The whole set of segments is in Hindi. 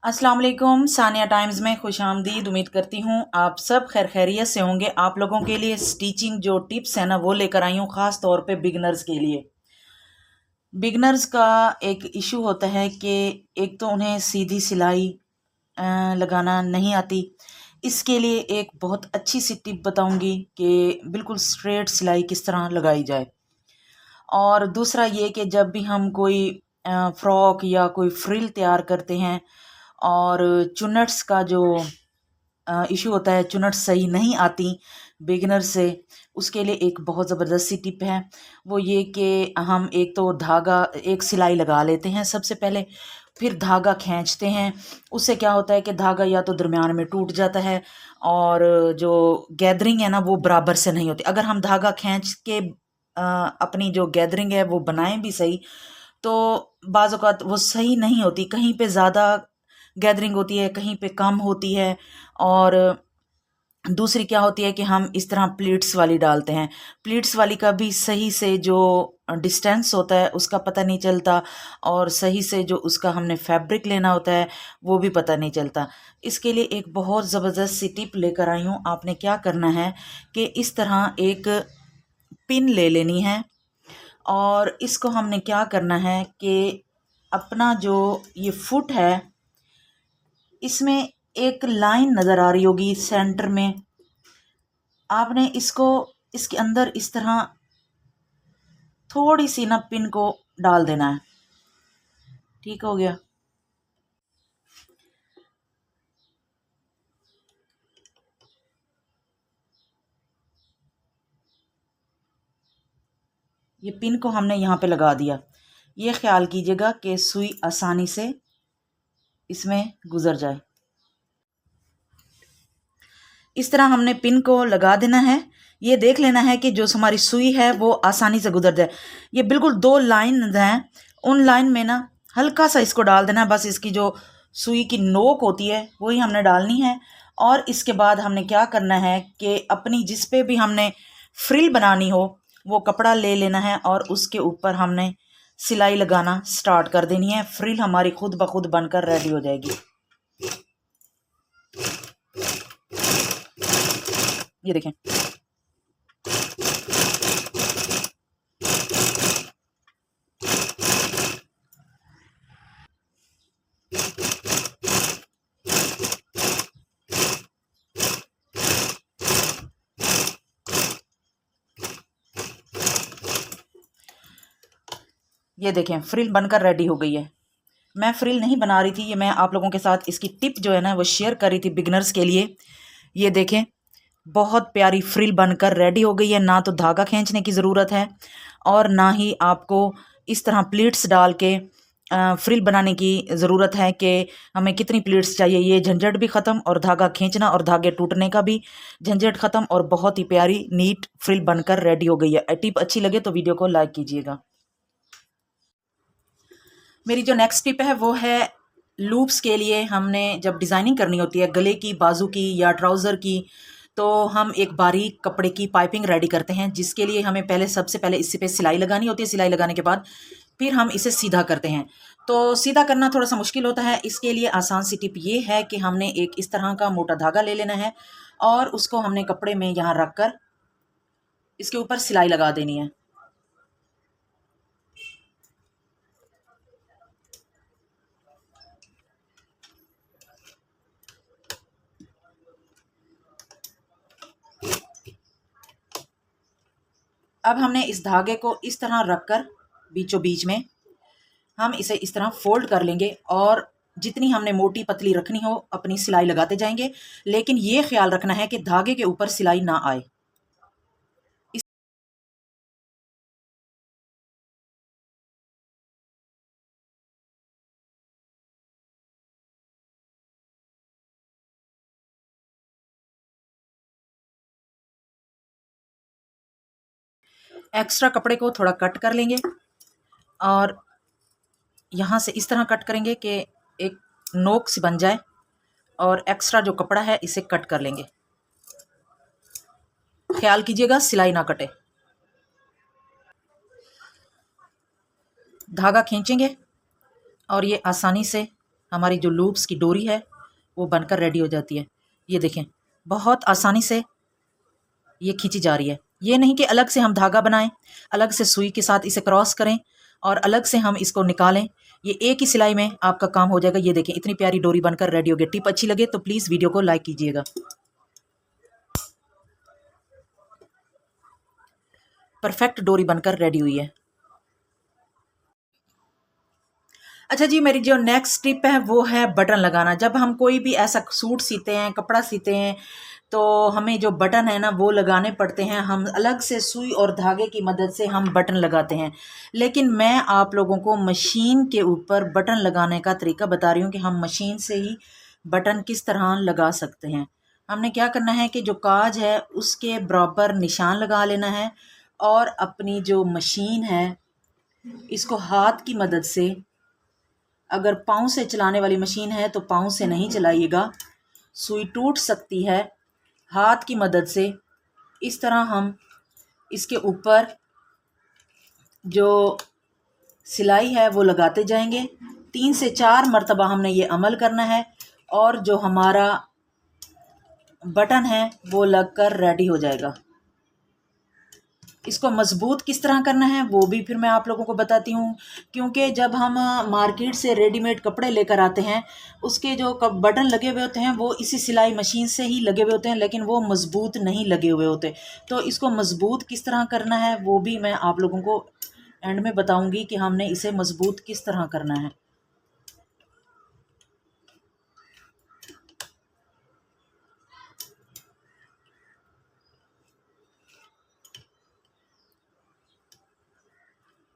अस्सलाम वालेकुम। सानिया टाइम्स में खुशामदीद। उम्मीद करती हूँ आप सब खैर खैरियत से होंगे। आप लोगों के लिए स्टिचिंग जो टिप्स है ना वो लेकर आई हूँ, ख़ास तौर पे बिगनर्स के लिए। बिगनर्स का एक इशू होता है कि एक तो उन्हें सीधी सिलाई लगाना नहीं आती। इसके लिए एक बहुत अच्छी सी टिप बताऊंगी कि बिल्कुल स्ट्रेट सिलाई किस तरह लगाई जाए। और दूसरा ये कि जब भी हम कोई फ्रॉक या कोई फ्रिल तैयार करते हैं और चुन्नट्स का जो इशू होता है, चुन्नट सही नहीं आती बिगिनर से, उसके लिए एक बहुत ज़बरदस्त सी टिप है। वो ये कि हम एक तो धागा एक सिलाई लगा लेते हैं सबसे पहले, फिर धागा खींचते हैं। उससे क्या होता है कि धागा या तो दरमियान में टूट जाता है और जो गैदरिंग है ना वो बराबर से नहीं होती। अगर हम धागा खींच के अपनी जो गैदरिंग है वो बनाएं भी सही, तो बाज़ औक़ात वो सही नहीं होती। कहीं पे ज़्यादा गैदरिंग होती है, कहीं पे कम होती है। और दूसरी क्या होती है कि हम इस तरह प्लीट्स वाली डालते हैं। प्लीट्स वाली का भी सही से जो डिस्टेंस होता है उसका पता नहीं चलता, और सही से जो उसका हमने फैब्रिक लेना होता है वो भी पता नहीं चलता। इसके लिए एक बहुत ज़बरदस्त सी टिप लेकर आई हूँ। आपने क्या करना है कि इस तरह एक पिन ले लेनी है, और इसको हमने क्या करना है कि अपना जो ये फुट है इसमें एक लाइन नज़र आ रही होगी सेंटर में। आपने इसको इसके अंदर इस तरह थोड़ी सी ना पिन को डाल देना है। ठीक हो गया। ये पिन को हमने यहाँ पे लगा दिया। ये ख्याल कीजिएगा कि सुई आसानी से इसमें गुजर जाए। इस तरह हमने पिन को लगा देना है। ये देख लेना है कि जो हमारी सुई है वो आसानी से गुजर जाए। ये बिल्कुल दो लाइन हैं, उन लाइन में ना हल्का सा इसको डाल देना है। बस इसकी जो सुई की नोक होती है वही हमने डालनी है। और इसके बाद हमने क्या करना है कि अपनी जिस पे भी हमने फ्रिल बनानी हो वो कपड़ा ले लेना है और उसके ऊपर हमने सिलाई लगाना स्टार्ट कर देनी है। फ्रिल हमारी खुद ब खुद बनकर रेडी हो जाएगी। ये देखें। ये देखें फ्रिल बनकर रेडी हो गई है। मैं फ्रिल नहीं बना रही थी, ये मैं आप लोगों के साथ इसकी टिप जो है ना वो शेयर कर रही थी बिगनर्स के लिए। ये देखें बहुत प्यारी फ्रिल बनकर रेडी हो गई है। ना तो धागा खींचने की ज़रूरत है और ना ही आपको इस तरह प्लीट्स डाल के फ्रिल बनाने की ज़रूरत है कि हमें कितनी प्लीट्स चाहिए। ये झंझट भी ख़त्म और धागा खींचना और धागे टूटने का भी झंझट ख़त्म, और बहुत ही प्यारी नीट फ्रिल बनकर रेडी हो गई है। टिप अच्छी लगे तो वीडियो को लाइक कीजिएगा। मेरी जो नेक्स्ट टिप है वो है लूप्स के लिए। हमने जब डिज़ाइनिंग करनी होती है गले की, बाजू की या ट्राउज़र की, तो हम एक बारीक कपड़े की पाइपिंग रेडी करते हैं, जिसके लिए हमें पहले सबसे पहले इसी पे सिलाई लगानी होती है। सिलाई लगाने के बाद फिर हम इसे सीधा करते हैं। तो सीधा करना थोड़ा सा मुश्किल होता है। इसके लिए आसान सी टिप ये है कि हमने एक इस तरह का मोटा धागा ले लेना है और उसको हमने कपड़े में यहाँ रख कर इसके ऊपर सिलाई लगा देनी है। अब हमने इस धागे को इस तरह रखकर बीचों बीच में हम इसे इस तरह फोल्ड कर लेंगे, और जितनी हमने मोटी पतली रखनी हो अपनी सिलाई लगाते जाएंगे। लेकिन ये ख्याल रखना है कि धागे के ऊपर सिलाई ना आए। इस एक्स्ट्रा कपड़े को थोड़ा कट कर लेंगे और यहाँ से इस तरह कट करेंगे कि एक नोक सी बन जाए, और एक्स्ट्रा जो कपड़ा है इसे कट कर लेंगे। ख्याल कीजिएगा सिलाई ना कटे। धागा खींचेंगे और ये आसानी से हमारी जो लूप्स की डोरी है वो बनकर रेडी हो जाती है। ये देखें, बहुत आसानी से ये खींची जा रही है। ये नहीं कि अलग से हम धागा बनाएं, अलग से सुई के साथ इसे क्रॉस करें और अलग से हम इसको निकालें। ये एक ही सिलाई में आपका काम हो जाएगा। ये देखें, इतनी प्यारी डोरी बनकर रेडी हो गई। टिप अच्छी लगे तो प्लीज़ वीडियो को लाइक कीजिएगा। परफेक्ट डोरी बनकर रेडी हुई है। अच्छा जी, मेरी जो नेक्स्ट टिप है वो है बटन लगाना। जब हम कोई भी ऐसा सूट सीते हैं, कपड़ा सीते हैं, तो हमें जो बटन है ना वो लगाने पड़ते हैं। हम अलग से सुई और धागे की मदद से हम बटन लगाते हैं। लेकिन मैं आप लोगों को मशीन के ऊपर बटन लगाने का तरीका बता रही हूँ कि हम मशीन से ही बटन किस तरह लगा सकते हैं। हमने क्या करना है कि जो काज है उसके बराबर निशान लगा लेना है और अपनी जो मशीन है इसको हाथ की मदद से, अगर पाँव से चलाने वाली मशीन है तो पाँव से नहीं चलाइएगा, सुई टूट सकती है। हाथ की मदद से इस तरह हम इसके ऊपर जो सिलाई है वो लगाते जाएंगे। 3 से 4 मरतबा हमने ये अमल करना है और जो हमारा बटन है वो लगकर रेडी हो जाएगा। इसको मजबूत किस तरह करना है वो भी फिर मैं आप लोगों को बताती हूँ, क्योंकि जब हम मार्केट से रेडीमेड कपड़े लेकर आते हैं उसके जो बटन लगे हुए होते हैं वो इसी सिलाई मशीन से ही लगे हुए होते हैं, लेकिन वो मजबूत नहीं लगे हुए होते। तो इसको मजबूत किस तरह करना है वो भी मैं आप लोगों को एंड में बताऊँगी कि हमने इसे मजबूत किस तरह करना है।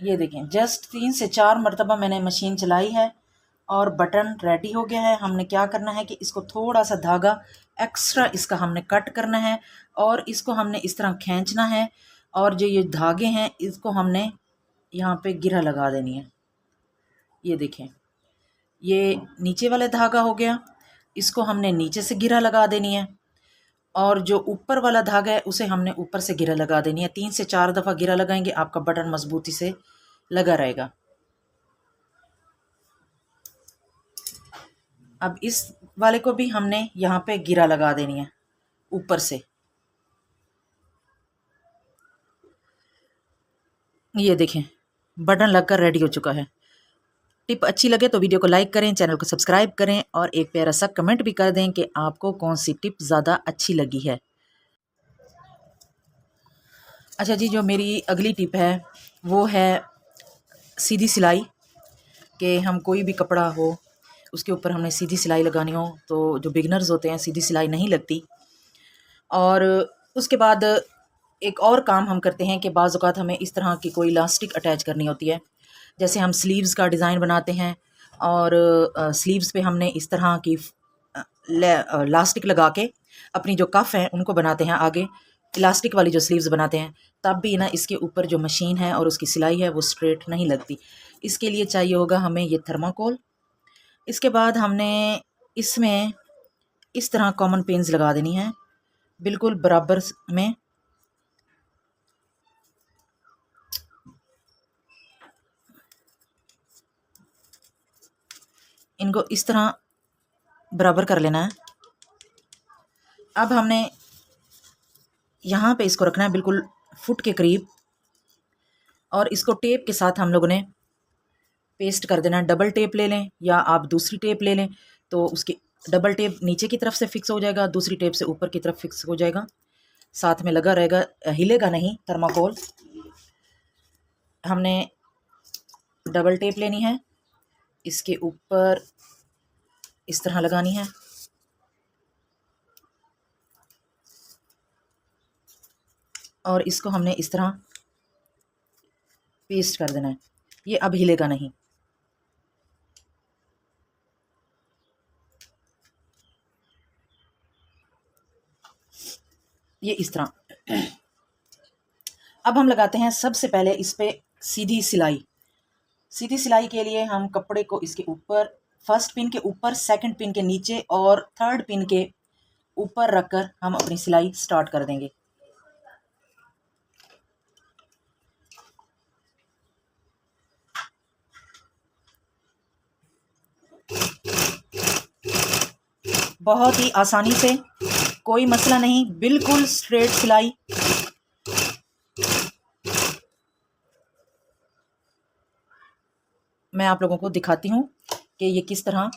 ये देखें, जस्ट 3 से 4 मरतबा मैंने मशीन चलाई है और बटन रेडी हो गया है। हमने क्या करना है कि इसको थोड़ा सा धागा एक्स्ट्रा इसका हमने कट करना है और इसको हमने इस तरह खींचना है और जो ये धागे हैं इसको हमने यहाँ पे गिरा लगा देनी है। ये देखें, ये नीचे वाला धागा हो गया, इसको हमने नीचे से गिरा लगा देनी है और जो ऊपर वाला धागा है उसे हमने ऊपर से गिरा लगा देनी है। 3 से 4 दफ़ा गिरा लगाएंगे, आपका बटन मजबूती से लगा रहेगा। अब इस वाले को भी हमने यहाँ पे गिरा लगा देनी है ऊपर से। ये देखें, बटन लगकर रेडी हो चुका है। टिप अच्छी लगे तो वीडियो को लाइक करें, चैनल को सब्सक्राइब करें और एक प्यारा सा कमेंट भी कर दें कि आपको कौन सी टिप ज़्यादा अच्छी लगी है। अच्छा जी, जो मेरी अगली टिप है वो है सीधी सिलाई। कि हम कोई भी कपड़ा हो उसके ऊपर हमने सीधी सिलाई लगानी हो तो जो बिगनर्स होते हैं सीधी सिलाई नहीं लगती। और उसके बाद एक और काम हम करते हैं कि बाज़ औक़ात हमें इस तरह की कोई इलास्टिक अटैच करनी होती है। जैसे हम स्लीव्स का डिज़ाइन बनाते हैं और स्लीव्स पे हमने इस तरह की इलास्टिक लगा के अपनी जो कफ़ हैं उनको बनाते हैं आगे, इलास्टिक वाली जो स्लीव्स बनाते हैं, तब भी ना इसके ऊपर जो मशीन है और उसकी सिलाई है वो स्ट्रेट नहीं लगती। इसके लिए चाहिए होगा हमें ये थर्माकोल। इसके बाद हमने इसमें इस तरह कॉमन पेन्स लगा देनी है बिल्कुल बराबर में। इनको इस तरह बराबर कर लेना है। अब हमने यहाँ पे इसको रखना है बिल्कुल फुट के करीब और इसको टेप के साथ हम लोगों ने पेस्ट कर देना है। डबल टेप ले लें या आप दूसरी टेप ले लें तो उसकी डबल टेप नीचे की तरफ से फिक्स हो जाएगा, दूसरी टेप से ऊपर की तरफ फिक्स हो जाएगा, साथ में लगा रहेगा, हिलेगा नहीं थर्माकोल। हमने डबल टेप लेनी है, इसके ऊपर इस तरह लगानी है और इसको हमने इस तरह पेस्ट कर देना है। ये अब हिलेगा नहीं। ये इस तरह। अब हम लगाते हैं सबसे पहले इस पे सीधी सिलाई। सीधी सिलाई के लिए हम कपड़े को इसके ऊपर, फर्स्ट पिन के ऊपर, सेकंड पिन के नीचे और थर्ड पिन के ऊपर रखकर हम अपनी सिलाई स्टार्ट कर देंगे। बहुत ही आसानी से, कोई मसला नहीं, बिल्कुल स्ट्रेट सिलाई। मैं आप लोगों को दिखाती हूँ कि ये किस तरह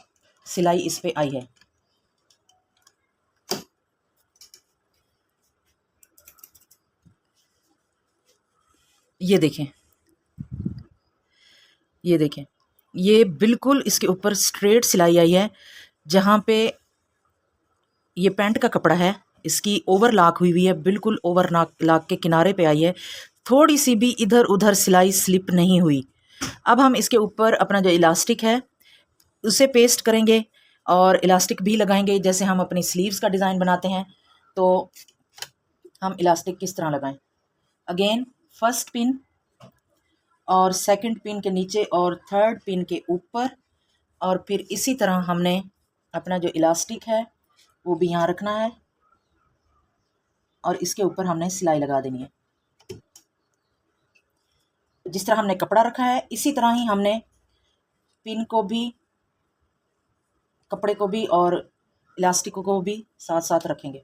सिलाई इस पे आई है। ये देखें, ये देखें, ये बिल्कुल इसके ऊपर स्ट्रेट सिलाई आई है। जहाँ पे ये पैंट का कपड़ा है, इसकी ओवरलॉक हुई हुई है, बिल्कुल ओवरलॉक के किनारे पे आई है, थोड़ी सी भी इधर उधर सिलाई स्लिप नहीं हुई। अब हम इसके ऊपर अपना जो इलास्टिक है उसे पेस्ट करेंगे और इलास्टिक भी लगाएंगे। जैसे हम अपनी स्लीव्स का डिज़ाइन बनाते हैं तो हम इलास्टिक किस तरह लगाएं। अगेन फर्स्ट पिन और सेकंड पिन के नीचे और थर्ड पिन के ऊपर, और फिर इसी तरह हमने अपना जो इलास्टिक है वो भी यहाँ रखना है और इसके ऊपर हमने सिलाई लगा देनी है। जिस तरह हमने कपड़ा रखा है इसी तरह ही हमने पिन को भी, कपड़े को भी और इलास्टिक को भी साथ साथ रखेंगे।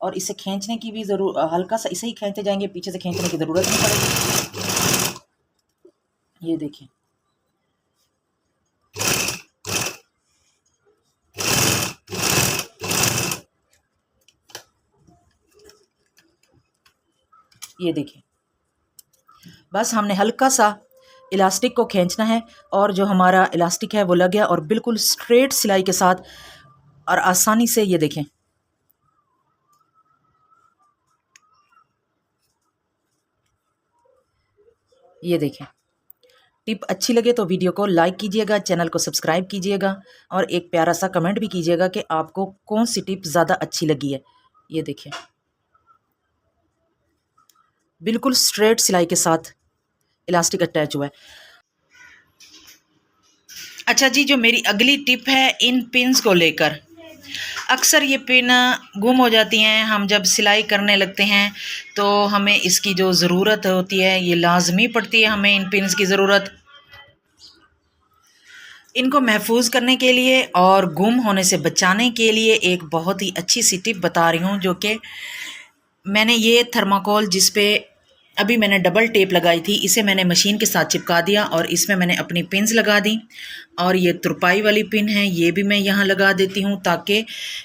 और इसे खींचने की भी हल्का सा इसे ही खींचते जाएंगे, पीछे से खींचने की ज़रूरत नहीं पड़ेगी। ये देखिए, ये देखिए, बस हमने हल्का सा इलास्टिक को खींचना है और जो हमारा इलास्टिक है वो लग गया और बिल्कुल स्ट्रेट सिलाई के साथ और आसानी से। ये देखें, ये देखें। टिप अच्छी लगे तो वीडियो को लाइक कीजिएगा, चैनल को सब्सक्राइब कीजिएगा और एक प्यारा सा कमेंट भी कीजिएगा कि आपको कौन सी टिप ज़्यादा अच्छी लगी है। ये देखिए, बिल्कुल स्ट्रेट सिलाई के साथ इलास्टिक अटैच हुआ है। अच्छा जी, जो मेरी अगली टिप है इन पिन्स को लेकर, अक्सर ये पिन गुम हो जाती हैं। हम जब सिलाई करने लगते हैं तो हमें इसकी जो ज़रूरत होती है, ये लाजमी पड़ती है हमें इन पिन्स की ज़रूरत। इनको महफूज करने के लिए और गुम होने से बचाने के लिए एक बहुत ही अच्छी सी टिप बता रही हूँ, जो कि मैंने ये थर्माकोल जिस पे अभी मैंने डबल टेप लगाई थी, इसे मैंने मशीन के साथ चिपका दिया और इसमें मैंने अपनी पिन्स लगा दी। और ये तुरपाई वाली पिन है, ये भी मैं यहाँ लगा देती हूँ ताकि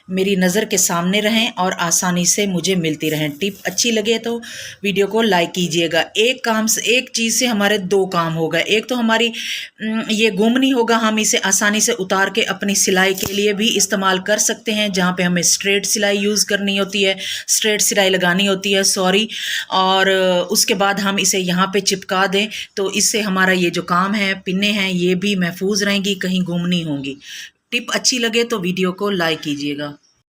मेरी नज़र के सामने रहें और आसानी से मुझे मिलती रहें। टिप अच्छी लगे तो वीडियो को लाइक कीजिएगा। एक काम से, एक चीज़ से हमारे दो काम हो गए। एक तो हमारी ये गुम नहीं होगा, हम इसे आसानी से उतार के अपनी सिलाई के लिए भी इस्तेमाल कर सकते हैं, जहाँ पे हमें स्ट्रेट सिलाई यूज़ करनी होती है, स्ट्रेट सिलाई लगानी होती है, सॉरी। और उसके बाद हम इसे यहाँ पे चिपका दें तो इससे हमारा ये जो काम है, पिन्ने हैं, ये भी महफूज रहेंगी, कहीं गुम नहीं होंगी। टिप अच्छी लगे तो वीडियो को लाइक कीजिएगा।